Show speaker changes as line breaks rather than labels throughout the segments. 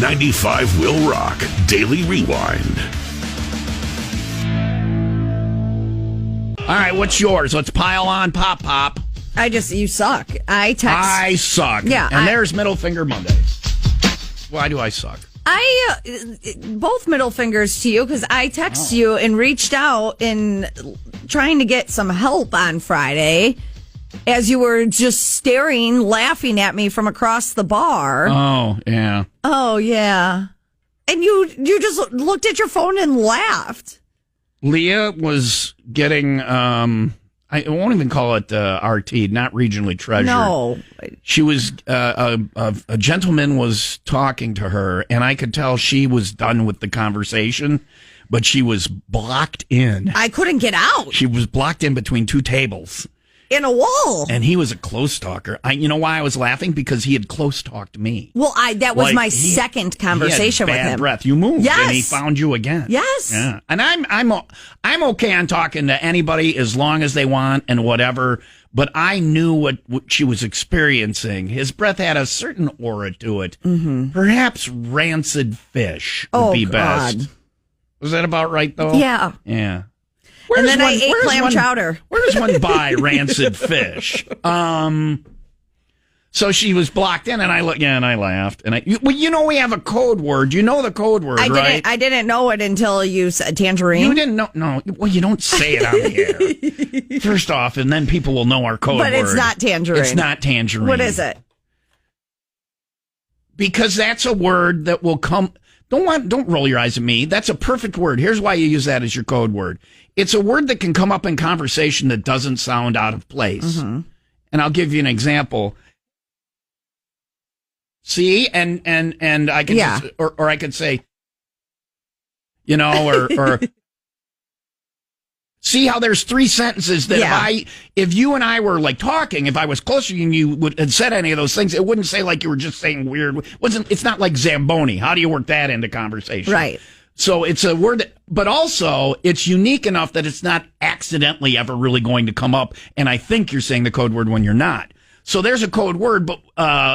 95 WIIL Rock Daily Rewind.
All right, what's yours? Let's pile on, pop.
You suck.
I suck.
Yeah.
And there's Middle Finger Monday. Why do I suck?
Both middle fingers to you, because I text you and reached out in trying to get some help on Friday as you were just staring, laughing at me from across the bar.
Oh, yeah.
Oh, yeah. And you just looked at your phone and laughed.
Leah was getting, I won't even call it RT, not regionally treasured.
No.
She was, a gentleman was talking to her, and I could tell she was done with the conversation, but she was blocked in.
I couldn't get out.
She was blocked in between two tables.
In a wall.
And he was a close talker. You know why I was laughing? Because he had close talked me.
Well, that was my second conversation
he had
with him.
bad breath. You moved,
yes.
and he found you again.
Yes.
Yeah. And I'm okay on talking to anybody as long as they want and whatever. But I knew what she was experiencing. His breath had a certain aura to it. Mm-hmm. Perhaps rancid fish would be best.
God.
Was that about right, though?
Yeah.
Yeah.
And then I ate clam chowder.
Where does one buy rancid fish? So she was blocked in, and I laughed. And we have a code word. You know the code word, right?
I didn't know it until you said tangerine.
You didn't know? No. Well, you don't say it on the air. First off, and then people will know our code word.
But it's not tangerine.
It's not tangerine.
What is it?
Because that's a word that will come. Don't roll your eyes at me. That's a perfect word. Here's why you use that as your code word. It's a word that can come up in conversation that doesn't sound out of place. Mm-hmm. And I'll give you an example. See, and I can just, or I could say, or see how there's three sentences that if you and I were like talking, if I was closer and you had said any of those things, it wouldn't say like you were just saying weird. It's not like Zamboni. How do you work that into conversation?
Right.
So it's a word but also it's unique enough that it's not accidentally ever really going to come up. And I think you're saying the code word when you're not. So there's a code word, but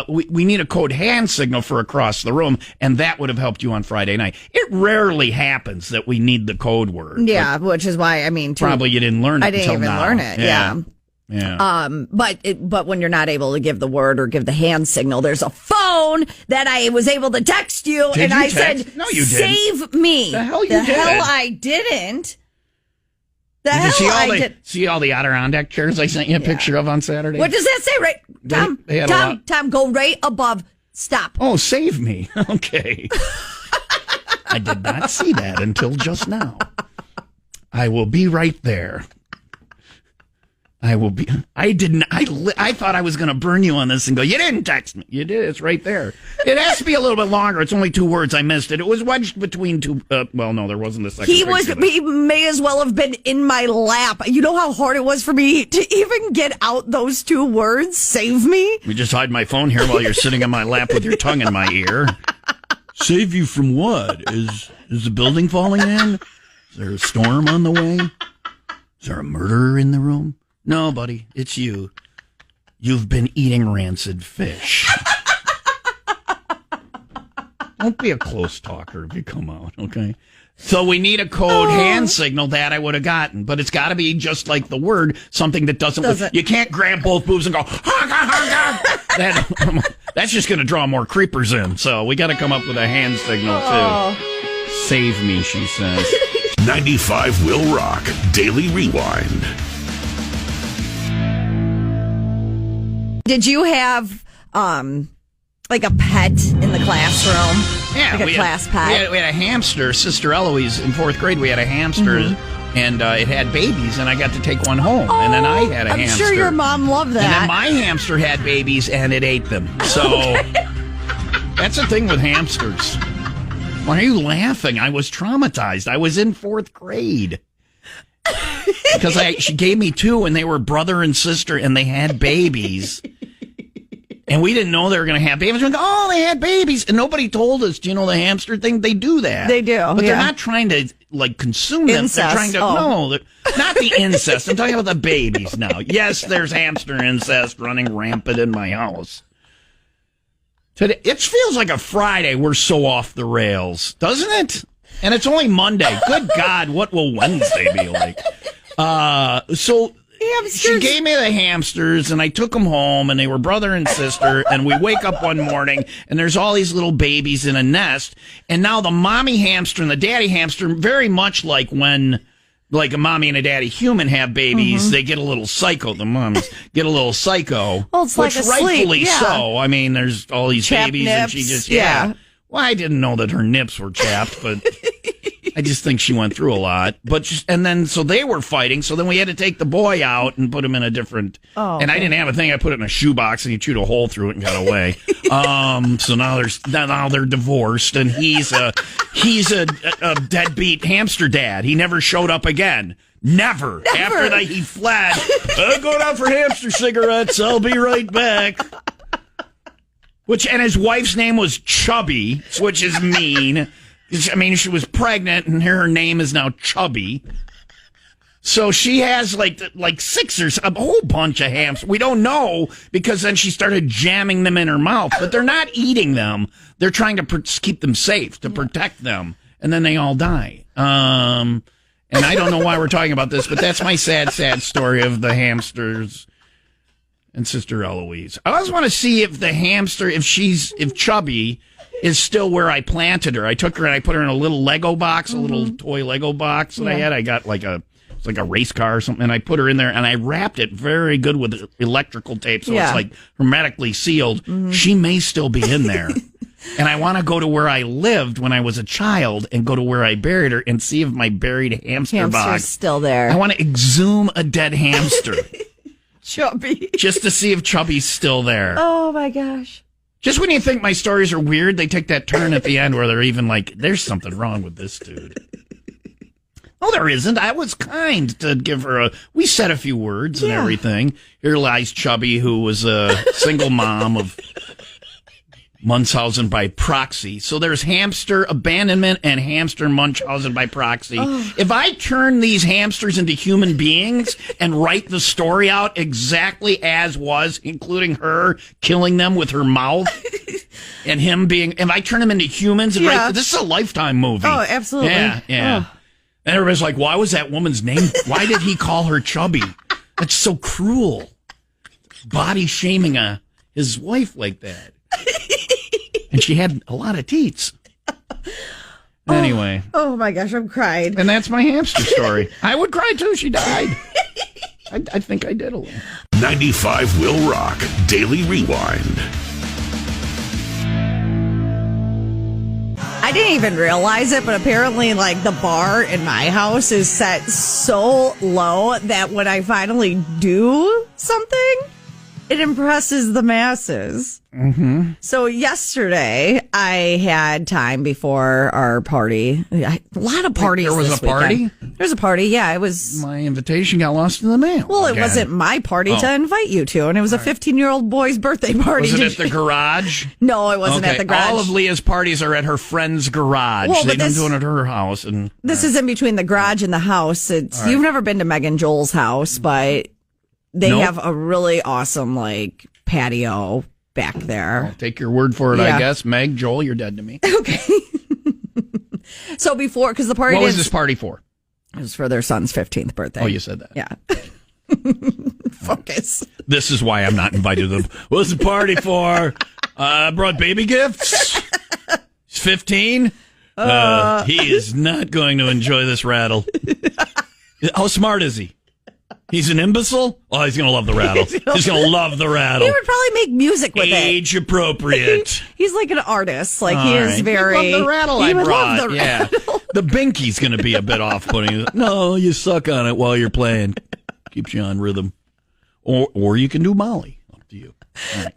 we need a code hand signal for across the room, and that would have helped you on Friday night. It rarely happens that we need the code word.
Yeah, which is why, probably
you didn't learn it until now.
I didn't even learn it, yeah. But when you're not able to give the word or give the hand signal, there's a phone that I was able to text you,
Did
and
you
I
text?
said,
No, you didn't.
Save me.
The hell you did.
The hell I didn't.
Did you see all the Adirondack chairs I sent you a picture of on Saturday?
What does that say? Right, Tom, go right above. Stop.
Oh, save me. Okay. I did not see that until just now. I will be right there. I thought I was going to burn you on this and go, you didn't text me. You did. It's right there. It has to be a little bit longer. It's only 2 words. I missed it. It was wedged between two. No, there wasn't a second.
He may as well have been in my lap. You know how hard it was for me to even get out those 2 words? Save me?
We just hide my phone here while you're sitting on my lap with your tongue in my ear. Save you from what? Is the building falling in? Is there a storm on the way? Is there a murderer in the room? No, buddy, it's you. You've been eating rancid fish. Don't be a close talker if you come out, okay? So we need a code hand signal that I would have gotten, but it's got to be just like the word, something that doesn't. You can't grab both boobs and go, that's just going to draw more creepers in. So we got to come up with a hand signal, too. Save me, she says.
95 WIIL Rock Daily Rewind.
Did you have like a pet in the classroom?
Yeah,
like a class pet.
We had a hamster. Sister Eloise in 4th grade. We had a hamster, and it had babies, and I got to take one home. And then I had a hamster.
I'm sure your mom loved that.
And then my hamster had babies, and it ate them. So that's the thing with hamsters. Why are you laughing? I was traumatized. I was in 4th grade. Because she gave me 2, and they were brother and sister, and they had babies. And we didn't know they were going to have babies. We go, they had babies. And nobody told us, do you know the hamster thing? They do that.
They do.
But they're not trying to, consume them.
Incest.
They're trying to, no, not the incest. I'm talking about the babies now. Yes, there's hamster incest running rampant in my house. Today, it feels like a Friday. We're so off the rails, doesn't it? And it's only Monday. Good God, what will Wednesday be like? So she gave me the hamsters, and I took them home, and they were brother and sister, and we wake up one morning, and there's all these little babies in a nest, and now the mommy hamster and the daddy hamster, very much like when... like a mommy and a daddy human have babies, they get a little psycho. The moms get a little psycho.
Well, it's
which
like
rightfully so. I mean, there's all these
Chapped
babies,
nips,
and she just
yeah.
Well, I didn't know that her nips were chapped, but I just think she went through a lot. And then so they were fighting. So then we had to take the boy out and put him in a different. Oh, and I didn't have a thing. I put it in a shoebox, and he chewed a hole through it and got away. So now they're divorced, and he's a deadbeat hamster dad. He never showed up again. Never. After that, he fled. I'm going out for hamster cigarettes. I'll be right back. And his wife's name was Chubby, which is mean. I mean, she was pregnant, and her name is now Chubby. So she has like 6 or a whole bunch of hamsters. We don't know, because then she started jamming them in her mouth. But they're not eating them. They're trying to keep them safe, to protect them. And then they all die. And I don't know why we're talking about this, but that's my sad, sad story of the hamsters and Sister Eloise. I always want to see if the hamster, if Chubby is still where I planted her. I took her and I put her in a little Lego box, a little toy Lego box that I had. I got it's like a race car or something, and I put her in there, and I wrapped it very good with electrical tape, so it's like hermetically sealed. She may still be in there. And I want to go to where I lived when I was a child and go to where I buried her and see if my buried hamster box
is still there.
I want to exhume a dead hamster.
Chubby.
Just to see if Chubby's still there.
Oh, my gosh.
Just when you think my stories are weird, they take that turn at the end where they're even like, there's something wrong with this dude. Oh, there isn't. I was kind to give her we said a few words and everything. Here lies Chubby, who was a single mom of Munchausen by proxy. So there's hamster abandonment and hamster Munchausen by proxy. Oh. If I turn these hamsters into human beings and write the story out exactly as was, including her killing them with her mouth and him being, if I turn them into humans and write, this is a Lifetime movie.
Oh, absolutely.
Yeah. Oh. And everybody's like, why was that woman's name? Why did he call her Chubby? That's so cruel. Body shaming his wife like that. And she had a lot of teats. Anyway.
Oh my gosh, I'm crying.
And that's my hamster story. I would cry too. She died. I think I did a little.
95 Will Rock Daily Rewind.
I didn't even realize it, but apparently, like, the bar in my house is set so low that when I finally do something, it impresses the masses. Mm-hmm. So yesterday, I had time before our party. A lot of parties.
There was
this
a party?
weekend. There's a party, yeah. It was.
My invitation got lost in the mail.
Well, it wasn't my party to invite you to, and it was a 15-year-old boy's birthday party.
Was it at the garage?
No, it wasn't at the garage.
All of Leah's parties are at her friend's garage.
Well,
they don't do it at her house. And
this is in between the garage and the house. You've never been to Meg and Joel's house, but they have a really awesome, like, patio back there.
I'll take your word for it, I guess. Meg, Joel, you're dead to me.
Okay. So before, because the party.
What was this party for?
It was for their son's 15th birthday.
Oh, you said that.
Yeah. Focus.
This is why I'm not invited to them. What's the party for? I brought baby gifts. He's 15. He is not going to enjoy this rattle. How smart is he? He's an imbecile? Oh, he's going to love the rattle. He's going to love the rattle.
He would probably make music with
Age appropriate.
He's like an artist. Like, he is very.
He would love the rattle I brought.
Love the rattle.
The binky's going to be a bit off-putting. No, you suck on it while you're playing. Keeps you on rhythm. Or you can do Molly. Up to you. All right.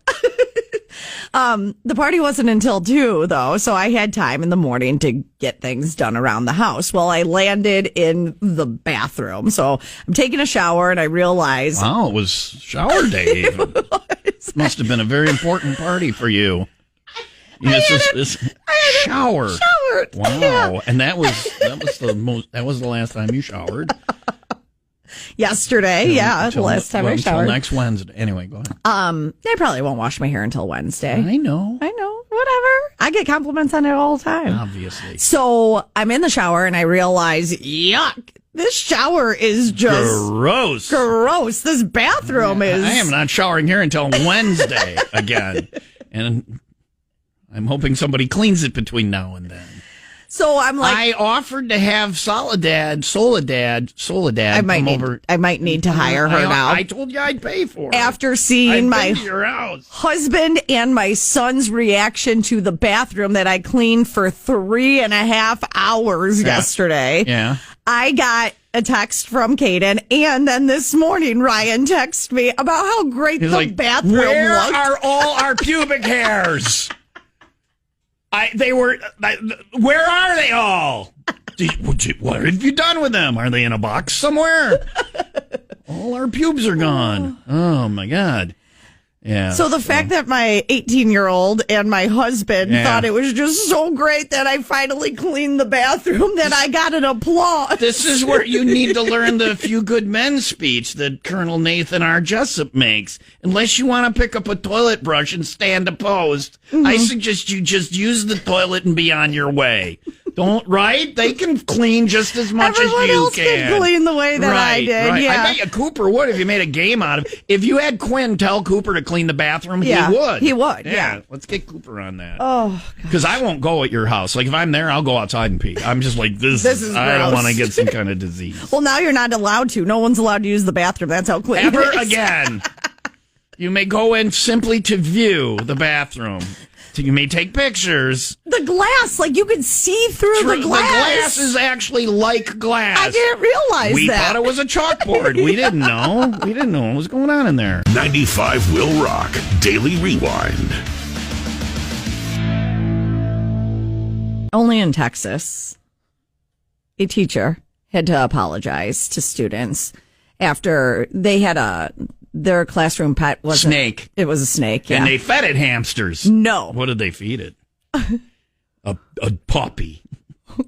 The party wasn't until 2, though, so I had time in the morning to get things done around the house. Well, I landed in the bathroom, so I'm taking a shower, and I realized...
Wow, it was shower day. It must have been a very important party for you. This shower.
Showered.
Wow, yeah. And that was the last time you showered.
Yesterday, last time I showered.
Until next Wednesday. Anyway, go ahead.
I probably won't wash my hair until Wednesday.
I know.
Whatever. I get compliments on it all the time.
Obviously.
So I'm in the shower and I realize, yuck, this shower is just gross. This bathroom is.
I am not showering here until Wednesday again. And I'm hoping somebody cleans it between now and then.
So I'm like,
I offered to have Soledad
I might need to hire her now.
I told you I'd pay for it.
After seeing my
your house.
husband and my son's reaction to the bathroom that I cleaned for 3.5 hours yesterday.
Yeah.
I got a text from Caden, and then this morning Ryan texted me about how great the bathroom
Where
looked.
are all our pubic hairs? Where are they all? What have you done with them? Are they in a box somewhere? All our pubes are gone. Oh my God. Yeah.
So the fact that my 18-year-old and my husband thought it was just so great that I finally cleaned the bathroom that I got an applause.
This is where you need to learn the Few Good Men speech that Colonel Nathan R. Jessup makes. Unless you want to pick up a toilet brush and stand opposed, I suggest you just use the toilet and be on your way. Right? They can clean just as much
Everyone
as you
else can clean the way that I did.
Right.
Yeah.
I bet Cooper would if you made a game out of it. If you had Quinn tell Cooper to clean the bathroom, he would.
He would, yeah.
Let's get Cooper on that.
Oh,
because I won't go at your house. Like, if I'm there, I'll go outside and pee. I'm just like, this is I don't
gross.
want to get some kind of disease.
Well, now you're not allowed to. No one's allowed to use the bathroom. That's how clean
Ever
it is.
again. You may go in simply to view the bathroom. You may take pictures.
The glass, like you could see through the glass.
The glass is actually like glass.
I didn't realize
we
that.
thought it was a chalkboard. We didn't know. We didn't know what was going on in there.
95 Will Rock Daily Rewind.
Only in Texas, a teacher had to apologize to students after they had their classroom pet was
snake.
It was a snake, yeah.
And they fed it hamsters.
No.
What did they feed it? A puppy.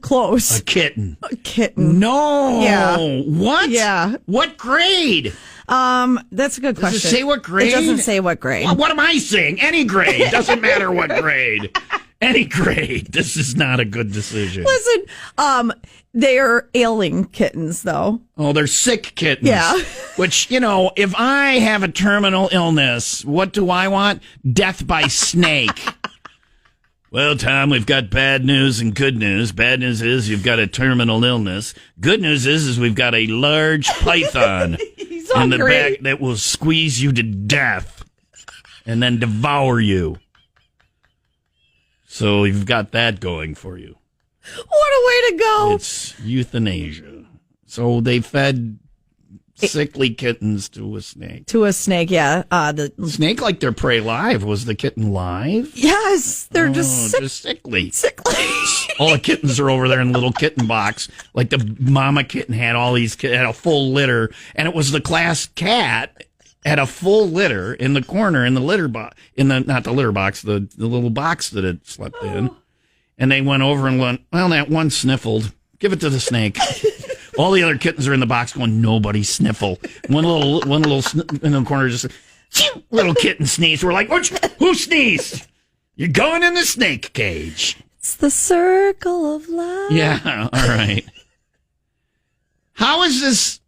Close.
A kitten.
A kitten.
No.
Yeah.
What?
Yeah.
What grade?
That's a good question.
Does it say what grade?
It doesn't say what grade.
Well, what am I saying? Any grade. Doesn't matter what grade. Any grade. This is not a good decision.
Listen, they're ailing kittens, though.
Oh, they're sick kittens.
Yeah.
Which, if I have a terminal illness, what do I want? Death by snake. Well, Tom, we've got bad news and good news. Bad news is you've got a terminal illness. Good news is we've got a large python in the back that will squeeze you to death and then devour you. So you've got that going for you.
What a way to go.
It's euthanasia. So they fed sickly kittens to a snake.
To a snake, yeah. The
snake like their prey live. Was the kitten live?
Yes. They're just
sickly.
Sickly.
All the kittens are over there in a little kitten box. Like the mama kitten had all these had a full litter. And it was the class cat had a full litter in the corner in the litter box. Not the litter box, the little box that it slept in. And they went over and went, well, that one sniffled. Give it to the snake. All the other kittens are in the box going, nobody sniffle. One little in the corner just, little kitten sneezed. We're like, who sneezed? You're going in the snake cage.
It's the circle of life.
Yeah, all right. How is this?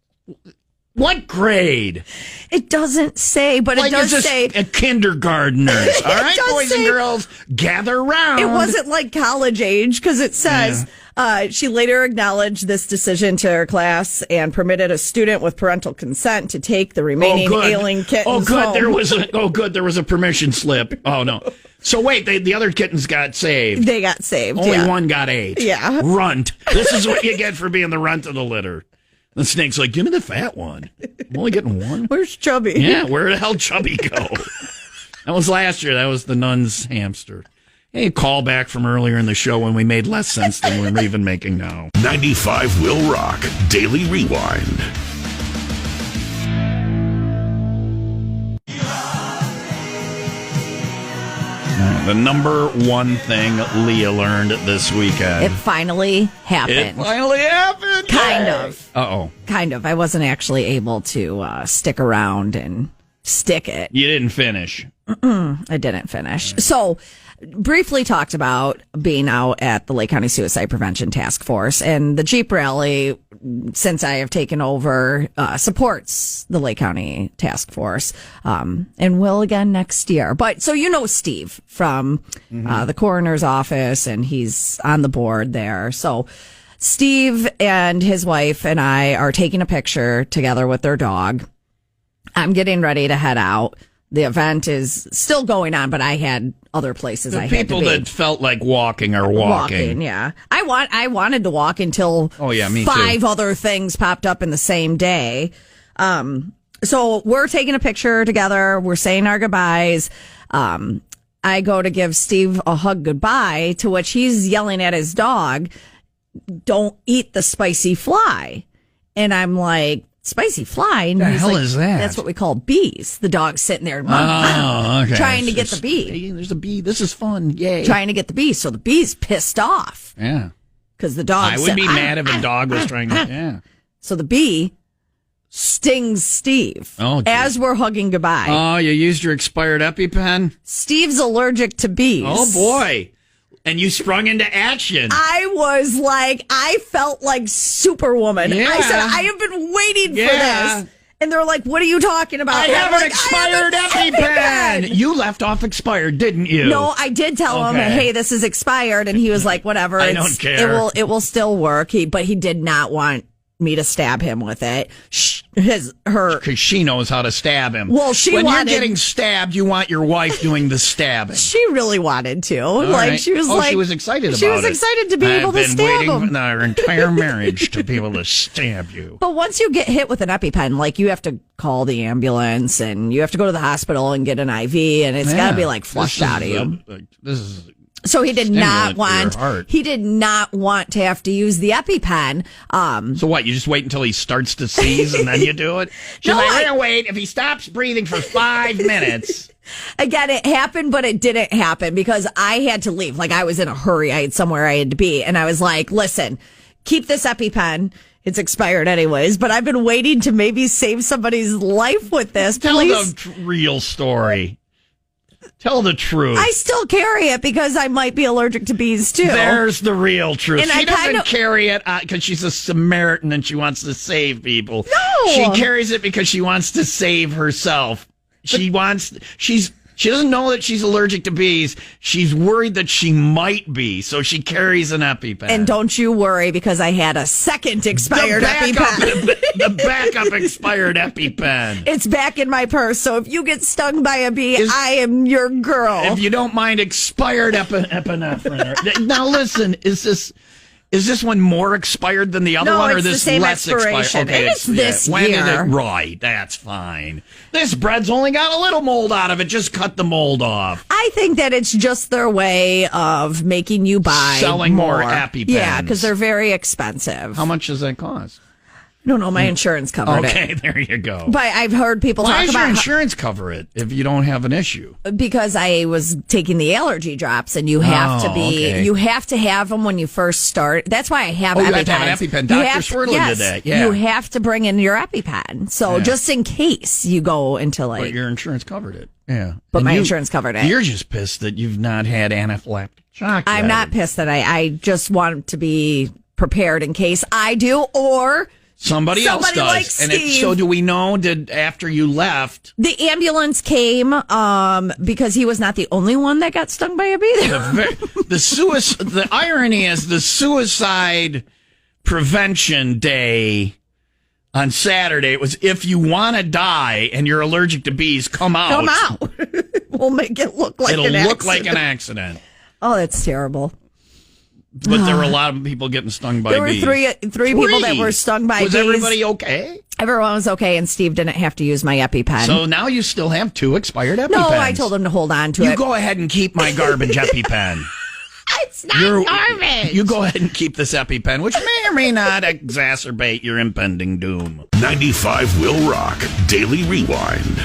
What grade?
It doesn't say, but it does say
a kindergartners. All right, boys and girls, gather round.
It wasn't like college age because it says she later acknowledged this decision to her class and permitted a student with parental consent to take the remaining ailing kittens.
Oh, good.
Home.
There was a permission slip. Oh no. So wait, the other kittens got saved.
They got saved.
Only one got ate.
Yeah.
Runt. This is what you get for being the runt of the litter. The snake's like, give me the fat one. I'm only getting one.
Where's Chubby?
Yeah, where the hell Chubby go? That was last year. That was the nun's hamster. Hey, call back from earlier in the show when we made less sense than we're even making now.
95 Will Rock Daily Rewind.
All right. The number one thing Leah learned this weekend.
It finally happened.
It finally happened.
Kind of.
Uh-oh.
Kind of. I wasn't actually able to stick around and stick it.
You didn't finish.
I didn't finish. So, briefly talked about being out at the Lake County Suicide Prevention Task Force, and the Jeep rally, since I have taken over, supports the Lake County Task Force, and will again next year. But so you know Steve from the coroner's office, and he's on the board there. So Steve and his wife and I are taking a picture together with their dog. I'm getting ready to head out. The event is still going on, but I had other places I had to be.
People that felt like walking are walking.
Yeah. I wanted to walk until
me
five
too.
other things popped up in the same day. So we're taking a picture together. We're saying our goodbyes. I go to give Steve a hug goodbye, to which he's yelling at his dog, "Don't eat the spicy fly." And I'm like, "Spicy fly?" And
the
he's
hell
like,
is that?
"That's what we call bees." The dog's sitting there
Okay.
trying to get the bee.
Hey, there's a bee. This is fun. Yay.
Trying to get the bee. So the bee's pissed off.
Yeah.
Because the dog
I would be mad if a dog was trying to. Yeah.
So the bee stings Steve as we're hugging goodbye.
Oh, you used your expired EpiPen?
Steve's allergic to bees.
Oh, boy. And you sprung into action.
I felt like Superwoman.
Yeah.
I said, I have been waiting for this. And they're like, "What are you talking about?"
I have an expired EpiPen. You left off expired, didn't you?
No, I did tell him, "Hey, this is expired," and he was like, "Whatever,
I don't care.
It will still work." But he did not want me to stab him with it.
Because she knows how to stab him.
Well,
when you're getting stabbed, you want your wife doing the stabbing.
She really wanted to. She was
she was excited about it.
She was excited to be able to stab
I've been
him.
waiting our entire marriage to be able to stab you.
But once you get hit with an EpiPen, you have to call the ambulance and you have to go to the hospital and get an IV, and it's got to be flushed out of you.
This is.
So he did not want to have to use the EpiPen.
So what? You just wait until he starts to seize and then you do it? She's like, "I'm gonna wait. If he stops breathing for 5 minutes."
Again, it happened, but it didn't happen because I had to leave. I was in a hurry. I had somewhere I had to be, and I was like, "Listen, keep this EpiPen. It's expired anyways, but I've been waiting to maybe save somebody's life with this."
Tell the real story. Tell the truth.
I still carry it because I might be allergic to bees too.
There's the real truth.
And
she doesn't carry it because she's a Samaritan and she wants to save people. No, she carries it because she wants to save herself. She doesn't know that she's allergic to bees. She's worried that she might be, so she carries an EpiPen.
And don't you worry, because I had a second expired EpiPen.
The backup expired EpiPen.
It's back in my purse, so if you get stung by a bee, I am your girl.
If you don't mind expired epinephrine. Now listen, is this one more expired than the other one, or this less expired?
Okay, it's this year.
Right, that's fine. This bread's only got a little mold out of it. Just cut the mold off.
I think that it's just their way of making you buy
selling more EpiPens.
Yeah, because they're very expensive.
How much does that cost?
I don't know. My insurance covered it.
Okay, there you go.
But I've heard people talk about...
Why does your insurance cover it if you don't have an issue?
Because I was taking the allergy drops, and you have you have to have them when you first start. That's why I have EpiPens.
You have to have an EpiPen. Dr. Swirling did that. Yeah.
You have to bring in your EpiPen. So just in case you go into
But your insurance covered it. Yeah.
But my insurance covered it.
You're just pissed that you've not had anaphylactic shock.
I'm not pissed that I just want to be prepared in case I do, or...
Somebody else does.
Like Steve.
So do we know, after you left...
The ambulance came because he was not the only one that got stung by a bee.
The irony is the suicide prevention day on Saturday, it was, if you want to die and you're allergic to bees, come out.
Come out. We'll make it look like
an accident. It'll look like an accident.
Oh, that's terrible.
But there were a lot of people getting stung by bees.
There were three people that were stung by bees.
Was everybody okay?
Everyone was okay, and Steve didn't have to use my EpiPen.
So now you still have 2 expired EpiPens.
No, I told him to hold on to it.
You go ahead and keep my garbage EpiPen.
It's not garbage.
You go ahead and keep this EpiPen, which may or may not exacerbate your impending doom.
95 Will Rock Daily Rewind.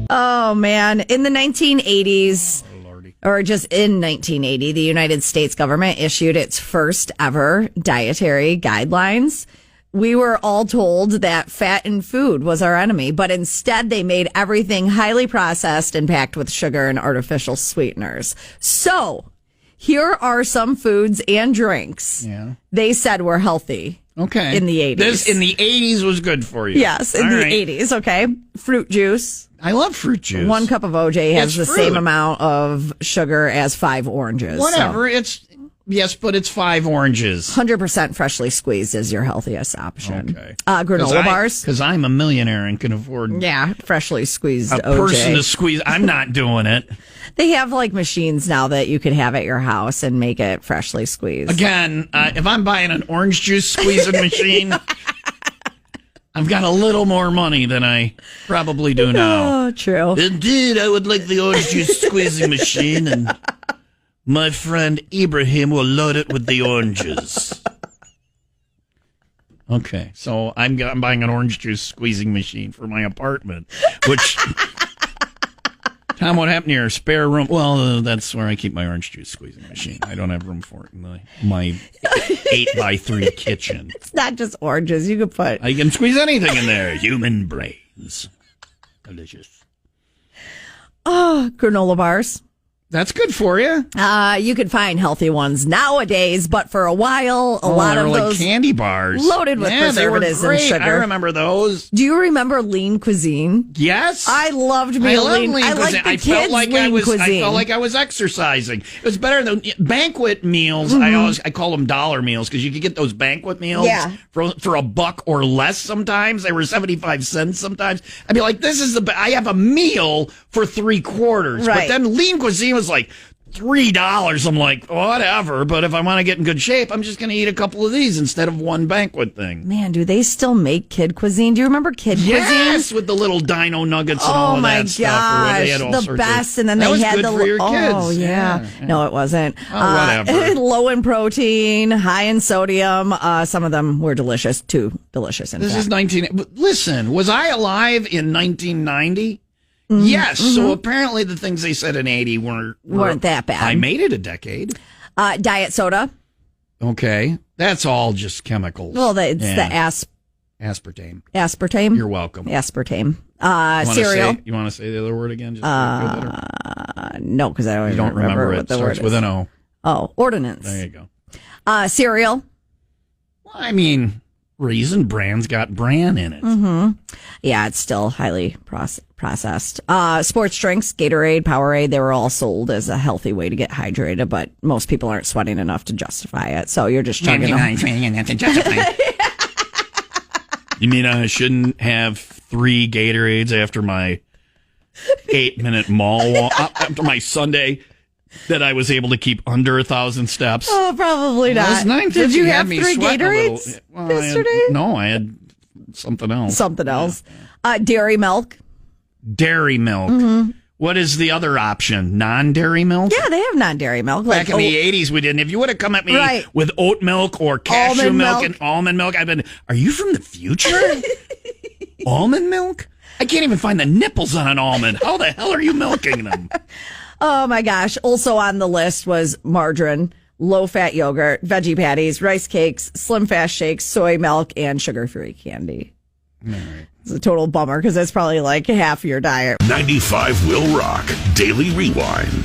Oh, Oh, man. In the 1980s,
Lordy.
or just in 1980, the United States government issued its first ever dietary guidelines. We were all told that fat in food was our enemy, but instead they made everything highly processed and packed with sugar and artificial sweeteners. So here are some foods and drinks they said were healthy.
Okay.
In the 80s.
This in the 80s was good for you.
Yes, in the 80s, okay. Fruit juice.
I love fruit juice.
1 cup of OJ has
It's
the
fruit.
same amount of sugar as 5 oranges.
Whatever. But it's 5 oranges.
100% freshly squeezed is your healthiest option.
Okay.
Granola bars.
Because I'm a millionaire and can afford
Yeah, freshly squeezed
a
OJ.
person to squeeze. I'm not doing it.
They have like machines now that you could have at your house and make it freshly squeezed.
Again, if I'm buying an orange juice squeezing machine, I've got a little more money than I probably do now.
Oh, true.
Indeed, I would like the orange juice squeezing machine, and my friend Ibrahim will load it with the oranges. Okay, so I'm buying an orange juice squeezing machine for my apartment, which... Tom, what happened to your spare room? Well, that's where I keep my orange juice squeezing machine. I don't have room for it in my 8x3 kitchen.
It's not just oranges. You could put...
I can squeeze anything in there. Human brains. Delicious.
Oh, granola bars.
That's good for you.
You could find healthy ones nowadays, but for a while, a lot
they
of
were
those
like candy bars.
loaded with preservatives
they were
and
great.
sugar.
I remember those.
Do you remember lean cuisine?
Yes.
I loved me
I
a
love
lean.
lean
I
cuisine.
liked the
I
kids'
felt like
lean cuisine.
I felt like I was exercising. It was better than banquet meals. I call them dollar meals because you could get those banquet meals for $1 or less. Sometimes they were 75 cents. Sometimes I'd be like, "This is I have a meal for $3/4."
Right.
But then lean cuisine was like $3. I'm like, whatever. But if I want to get in good shape, I'm just going to eat a couple of these instead of one banquet thing.
Man, do they still make kid cuisine? Do you remember kid cuisine?
Yes, with the little dino nuggets and all of that stuff.
Oh my gosh, the best! And then they had
the
the
your kids.
Oh yeah. No, it wasn't.
Whatever.
Low in protein, high in sodium. Some of them were delicious. Too delicious. In
This
fact.
is 19. Listen, was I alive in 1990? Yes. So apparently the things they said in 80
weren't that bad.
I made it a decade.
Diet soda.
Okay. That's all just chemicals.
Well, it's the
aspartame.
aspartame.
You're welcome.
Aspartame.
You
Cereal.
You want to say the other word again? Just
No, because I
you don't remember it.
what the
Starts
word
with
is.
an O.
Oh, ordinance.
There you go.
Cereal.
Well, I mean, Raisin Bran's got bran in it.
Mm-hmm. Yeah, it's still highly processed. Sports drinks, Gatorade, Powerade, they were all sold as a healthy way to get hydrated, but most people aren't sweating enough to justify it. So you're just chugging them.
You mean I shouldn't have 3 Gatorades after my 8-minute mall walk, after my Sunday that I was able to keep under 1,000 steps?
Oh, probably
Well,
not.
it's 9:50,
Did you
had
have
me
3
sweating a little.
Gatorades
Well,
yesterday?
I had something else.
Something else. Dairy milk.
Dairy milk.
Mm-hmm.
What is the other option? Non-dairy milk?
Yeah, they have non-dairy milk.
Back in the 80s, we didn't. If you would have come at me with oat milk or cashew
Almond
milk
milk.
and almond milk, I've been, are you from the future? Almond milk? I can't even find the nipples on an almond. How the hell are you milking them?
Oh my gosh. Also on the list was margarine, low-fat yogurt, veggie patties, rice cakes, slim fast shakes, soy milk, and sugar-free candy.
All right.
It's a total bummer because that's probably like half your diet.
95 will rock. Daily Rewind.